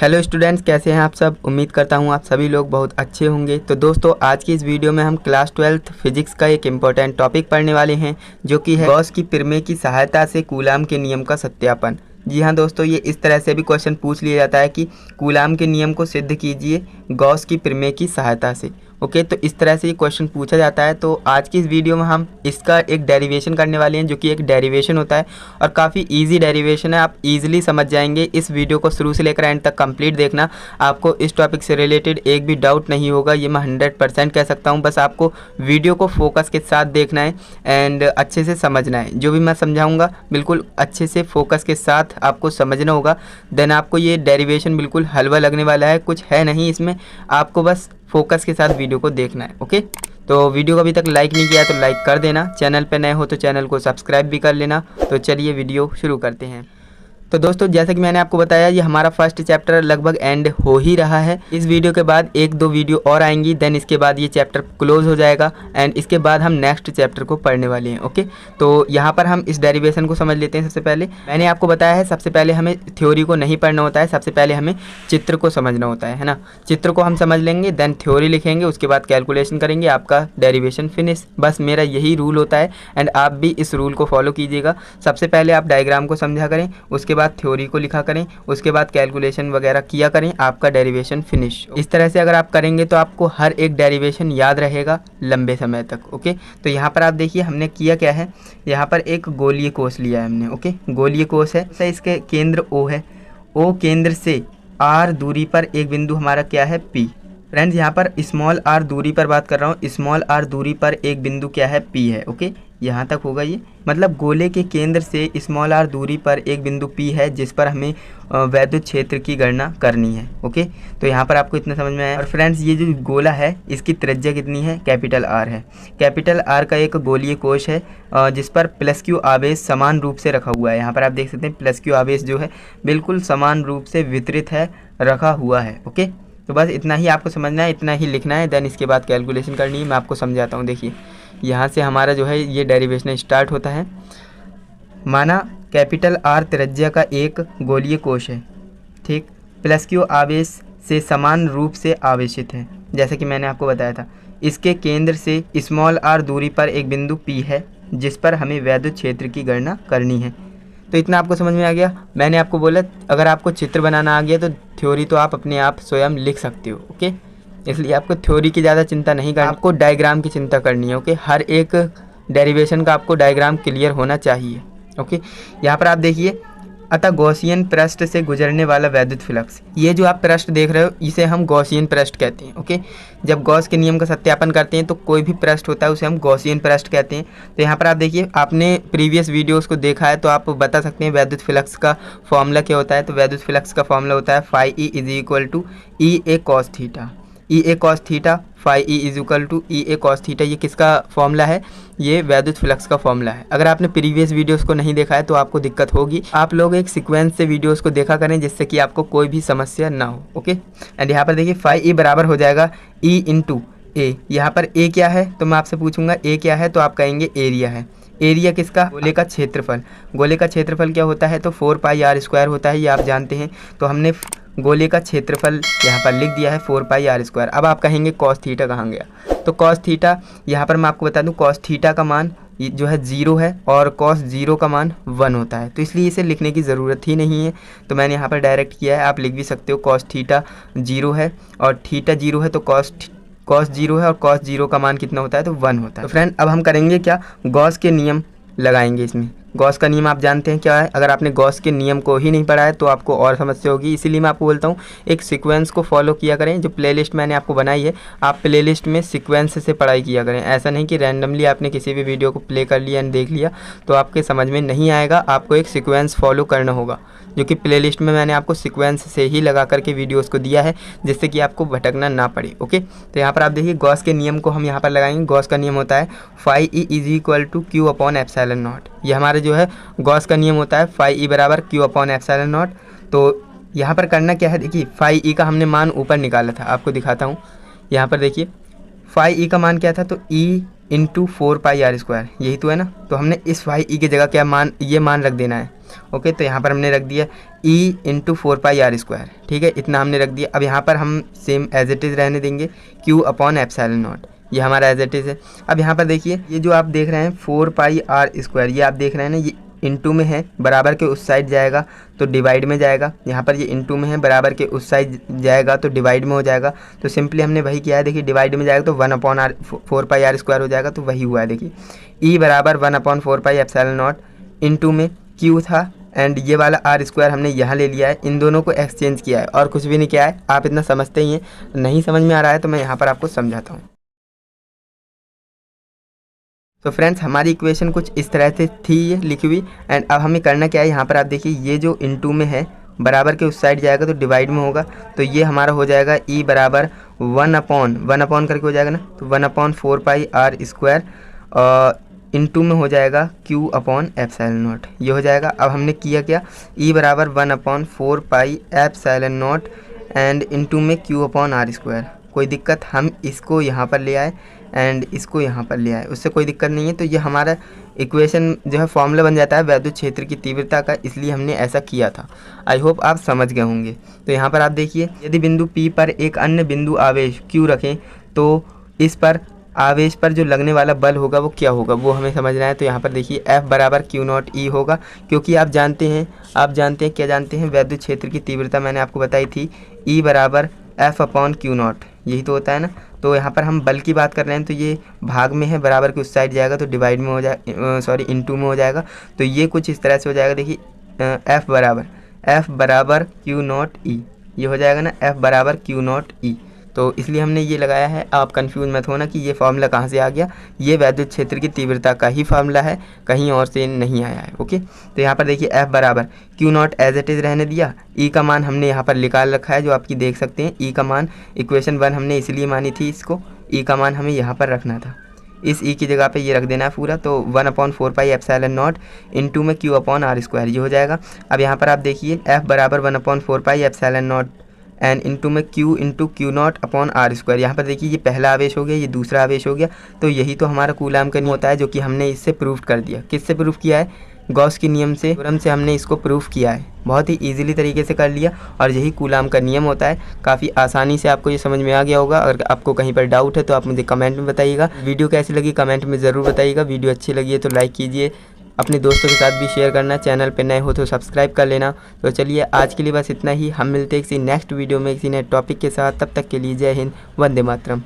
Hello students, कैसे हैं आप सब। उम्मीद करता हूं आप सभी लोग बहुत अच्छे होंगे। तो दोस्तों, आज की इस वीडियो में हम क्लास 12th फिजिक्स का एक इम्पोर्टेंट टॉपिक पढ़ने वाले हैं, जो कि है गॉस की प्रमेय की सहायता से कूलाम के नियम का सत्यापन। जी हाँ दोस्तों, ये इस तरह से भी क्वेश्चन पूछ लिया जाता है कि कूलाम के नियम को सिद्ध कीजिए गॉस की प्रमेय की सहायता से। ओके, तो इस तरह से ये क्वेश्चन पूछा जाता है। तो आज की इस वीडियो में हम इसका एक डेरिवेशन करने वाले हैं, जो कि एक डेरिवेशन होता है और काफ़ी इजी डेरिवेशन है। आप इजीली समझ जाएंगे। इस वीडियो को शुरू से लेकर एंड तक कंप्लीट देखना। आपको इस टॉपिक से रिलेटेड एक भी डाउट नहीं होगा, ये मैं 100% कह सकता हूँ। बस आपको वीडियो को फोकस के साथ देखना है एंड अच्छे से समझना है। जो भी मैं समझाऊँगा बिल्कुल अच्छे से फोकस के साथ आपको समझना होगा। देन आपको ये डेरिवेशन बिल्कुल हलवा लगने वाला है, कुछ है नहीं इसमें। आपको बस फोकस के साथ वीडियो को देखना है। ओके, तो वीडियो को अभी तक लाइक नहीं किया तो लाइक कर देना। चैनल पे नए हो तो चैनल को सब्सक्राइब भी कर लेना। तो चलिए वीडियो शुरू करते हैं। तो दोस्तों, जैसा कि मैंने आपको बताया, ये हमारा फर्स्ट चैप्टर लगभग एंड हो ही रहा है। इस वीडियो के बाद एक दो वीडियो और आएंगी, देन इसके बाद ये चैप्टर क्लोज हो जाएगा एंड इसके बाद हम नेक्स्ट चैप्टर को पढ़ने वाले हैं। ओके, तो यहाँ पर हम इस डेरिवेशन को समझ लेते हैं। सबसे पहले मैंने आपको बताया है, सबसे पहले हमें थ्योरी को नहीं पढ़ना होता है, सबसे पहले हमें चित्र को समझना होता है ना। चित्र को हम समझ लेंगे, देन थ्योरी लिखेंगे, उसके बाद कैलकुलेशन करेंगे, आपका डेरिवेशन फिनिश। बस मेरा यही रूल होता है एंड आप भी इस रूल को फॉलो कीजिएगा। सबसे पहले आप डायग्राम को समझा करें, उसके बाद थ्योरी को लिखा करें, उसके बाद कैलकुलेशन वगैरह किया करें, आपका डेरिवेशन फिनिश। इस तरह से अगर आप करेंगे तो आपको हर एक डेरिवेशन याद रहेगा लंबे समय तक। ओके, तो यहाँ पर आप देखिए हमने किया क्या है। यहाँ पर एक गोलीय कोष लिया है हमने। ओके, गोलीय कोष है, इसके केंद्र O है। O केंद्र से R दूरी पर एक बिंदु हमारा क्या है, P। फ्रेंड्स, यहाँ पर स्मॉल r दूरी पर बात कर रहा हूँ। स्मॉल r दूरी पर एक बिंदु क्या है, P है। ओके, यहाँ तक होगा ये। मतलब गोले के केंद्र से स्मॉल r दूरी पर एक बिंदु P है, जिस पर हमें वैद्युत क्षेत्र की गणना करनी है। ओके, तो यहाँ पर आपको इतना समझ में आया। और फ्रेंड्स, ये जो गोला है इसकी त्रिज्या कितनी है, कैपिटल R है। कैपिटल R का एक गोलीय कोष है जिस पर प्लस Q आवेश समान रूप से रखा हुआ है। यहाँ पर आप देख सकते हैं प्लस Q आवेश जो है बिल्कुल समान रूप से वितरित है, रखा हुआ है। ओके, तो बस इतना ही आपको समझना है, इतना ही लिखना है, देन इसके बाद कैलकुलेशन करनी है। मैं आपको समझाता हूँ। देखिए, यहाँ से हमारा जो है ये डेरिवेशन स्टार्ट होता है। माना कैपिटल R त्रिज्या का एक गोलीय कोष है, ठीक, प्लस Q आवेश से समान रूप से आवेशित है, जैसे कि मैंने आपको बताया था। इसके केंद्र से स्मॉल r दूरी पर एक बिंदु P है, जिस पर हमें वैद्युत क्षेत्र की गणना करनी है। तो इतना आपको समझ में आ गया। मैंने आपको बोला अगर आपको चित्र बनाना आ गया तो थ्योरी तो आप अपने आप स्वयं लिख सकते हो। ओके, इसलिए आपको थ्योरी की ज़्यादा चिंता नहीं करनी, आपको डायग्राम की चिंता करनी है। ओके, हर एक डेरिवेशन का आपको डायग्राम क्लियर होना चाहिए। ओके, यहाँ पर आप देखिए, अतः गॉसियन पृष्ठ से गुजरने वाला वैद्युत फ्लक्स, ये जो आप पृष्ठ देख रहे हो इसे हम गॉसियन पृष्ठ कहते हैं। ओके, जब गॉस के नियम का सत्यापन करते हैं तो कोई भी पृष्ठ होता है उसे हम गॉसियन पृष्ठ कहते हैं। तो यहाँ पर आप देखिए, आपने प्रीवियस वीडियोस को देखा है तो आप बता सकते हैं वैद्युत फ्लक्स का फॉर्मूला क्या होता है। तो वैद्युत फ्लक्स का फॉर्मूला होता है phi E is equal to E A cos theta. E A cos theta, phi E is equal to E A cos theta, ये किसका फॉर्मूला है, ये वैद्युत फ्लक्स का फॉर्मूला है। अगर आपने प्रीवियस वीडियोस को नहीं देखा है तो आपको दिक्कत होगी। आप लोग एक सीक्वेंस से वीडियोस को देखा करें, जिससे कि आपको कोई भी समस्या ना हो। ओके, एंड यहाँ पर देखिए फाई ई बराबर हो जाएगा ई इंटू ए। यहाँ पर ए क्या है तो मैं आपसे पूछूंगा ए क्या है, तो आप कहेंगे एरिया है। एरिया किसका, गोले का क्षेत्रफल। गोले का क्षेत्रफल क्या होता है, तो 4 पाई आर स्क्वायर होता है, ये आप जानते हैं। तो हमने गोले का क्षेत्रफल यहाँ पर लिख दिया है 4 पाई आर स्क्वायर। अब आप कहेंगे कॉस थीटा कहाँ गया, तो कॉस थीटा यहाँ पर मैं आपको बता दूँ, कॉस थीटा का मान जो है 0 है और कॉस 0 का मान 1 होता है, तो इसलिए इसे लिखने की ज़रूरत ही नहीं है। तो मैंने यहाँ पर डायरेक्ट किया है, आप लिख भी सकते हो कॉस थीटा 0 है और थीटा 0 है, तो कॉस 0 है और कॉस 0 का मान कितना होता है, तो 1 होता है। तो फ्रेंड, अब हम करेंगे क्या, गॉस के नियम लगाएंगे इसमें। गॉस का नियम आप जानते हैं क्या है। अगर आपने गॉस के नियम को ही नहीं पढ़ा है तो आपको और समस्या होगी, इसीलिए मैं आपको बोलता हूँ एक सीक्वेंस को फॉलो किया करें। जो प्लेलिस्ट मैंने आपको बनाई है, आप प्लेलिस्ट में सीक्वेंस से पढ़ाई किया करें। ऐसा नहीं कि रैंडमली आपने किसी भी वीडियो को प्ले कर लिया एंड देख लिया तो आपके समझ में नहीं आएगा। आपको एक सीक्वेंस फॉलो करना होगा, जो कि प्लेलिस्ट में मैंने आपको सीक्वेंस से ही लगा करके वीडियोस को दिया है, जिससे कि आपको भटकना ना पड़े। ओके, तो यहाँ पर आप देखिए गॉस के नियम को हम यहाँ पर लगाएंगे। गॉस का नियम होता है phi E is equal to Q upon epsilon naught. ये हमारे जो है गॉस का नियम होता है, फाई ई बराबर क्यू अपॉन एप्सिलॉन नॉट। तो यहाँ पर करना क्या है, देखिए फाई ई का हमने मान ऊपर निकाला था, आपको दिखाता हूँ। यहाँ पर देखिए फाई ई का मान क्या था, तो E into 4 pi R square, यही तो है ना। तो हमने इस फाई ई की जगह क्या मान, ये मान रख देना है। ओके, तो यहाँ पर हमने रख दिया ई इंटू 4πr²। ठीक है, इतना हमने रख दिया। अब यहाँ पर हम सेम एज इट इज़ रहने देंगे, Q अपॉन एप्सिलॉन नॉट, ये हमारा एज इट इज़ है। अब यहाँ पर देखिए ये जो आप देख रहे हैं 4πr², ये आप देख रहे हैं ना, ये इनटू में है, बराबर के उस साइड जाएगा तो डिवाइड में जाएगा। यहाँ पर ये इनटू में है, बराबर के उस साइड जाएगा तो डिवाइड में हो जाएगा। तो सिंपली हमने वही किया है। देखिए डिवाइड में जाएगा तो 1/4πr² हो जाएगा, तो वही हुआ है। देखिए ई बराबर 1/4π एप्सिलॉन नॉट, इनटू में Q था एंड ये वाला r² हमने यहाँ ले लिया है। इन दोनों को एक्सचेंज किया है और कुछ भी नहीं किया है। आप इतना समझते ही हैं। नहीं समझ में आ रहा है तो मैं यहाँ पर आपको समझाता हूँ। तो फ्रेंड्स हमारी इक्वेशन कुछ इस तरह से थी ये लिखी हुई। एंड अब हमें करना क्या है, यहाँ पर आप देखिए ये जो इनटू में है, बराबर के उस साइड जाएगा तो डिवाइड में होगा। तो ये हमारा हो जाएगा ई बराबर 1/1 करके हो जाएगा ना, तो 1/4πr² इनटू में हो जाएगा Q अपॉन एप्सिलॉन नॉट, ये हो जाएगा। अब हमने किया क्या, ई बराबर 1/4π एप्सिलॉन नॉट एंड इनटू में Q अपॉन r²। कोई दिक्कत, हम इसको यहाँ पर ले आए एंड इसको यहाँ पर ले आए, उससे कोई दिक्कत नहीं है। तो ये हमारा इक्वेशन जो है फॉर्मूला बन जाता है वैद्युत क्षेत्र की तीव्रता का, इसलिए हमने ऐसा किया था। आई होप आप समझ गए होंगे। तो यहाँ पर आप देखिए यदि बिंदु P पर एक अन्य बिंदु आवेश Q रखें तो इस पर आवेश पर जो लगने वाला बल होगा वो क्या होगा, वो हमें समझना है। तो यहाँ पर देखिए F बराबर Q0E होगा, क्योंकि आप जानते हैं क्या जानते हैं, वैद्युत क्षेत्र की तीव्रता मैंने आपको बताई थी, E बराबर F अपॉन Q0, यही तो होता है ना। तो यहाँ पर हम बल की बात कर रहे हैं, तो ये भाग में है, बराबर के उस साइड जाएगा तो डिवाइड में हो जाए, सॉरी इनटू में हो जाएगा। तो ये कुछ इस तरह से हो जाएगा। देखिए F बराबर Q0E, ये हो जाएगा ना, F बराबर Q0E। तो इसलिए हमने ये लगाया है। आप कंफ्यूज मत होना कि ये फार्मूला कहाँ से आ गया, ये वैद्युत क्षेत्र की तीव्रता का ही फार्मूला है, कहीं और से नहीं आया है। ओके, तो यहाँ पर देखिए F बराबर Q0 एज इट इज़ रहने दिया। E का मान हमने यहाँ पर निकाल रखा है, जो आपकी देख सकते हैं। E का मान इक्वेशन 1 हमने इसलिए मानी थी इसको, E का मान हमें यहाँ पर रखना था, इस E की जगह पे ये रख देना है पूरा। तो 1/4π एप्सिलॉन नॉट इनटू में Q अपॉन r², ये हो जाएगा। अब यहाँ पर आप देखिए F बराबर 1/4π एप्सिलॉन नॉट एंड इनटू में Q into Q0 upon r²। यहाँ पर देखिए ये पहला आवेश हो गया, ये दूसरा आवेश हो गया। तो यही तो हमारा कूलाम का नियम होता है, जो कि हमने इससे प्रूफ कर दिया। किससे प्रूफ किया है, गॉस की नियम से, थ्योरम से हमने इसको प्रूफ किया है। बहुत ही इजीली तरीके से कर लिया और यही कूलाम का नियम होता है। काफ़ी आसानी से आपको ये समझ में आ गया होगा। अगर आपको कहीं पर डाउट है तो आप मुझे कमेंट में बताइएगा। वीडियो कैसी लगी कमेंट में ज़रूर बताइएगा। वीडियो अच्छी लगी है तो लाइक कीजिए, अपने दोस्तों के साथ भी शेयर करना, चैनल पे नए हो तो सब्सक्राइब कर लेना। तो चलिए आज के लिए बस इतना ही, हम मिलते हैं किसी नेक्स्ट वीडियो में किसी नए टॉपिक के साथ। तब तक के लिए जय हिंद, वंदे मातरम।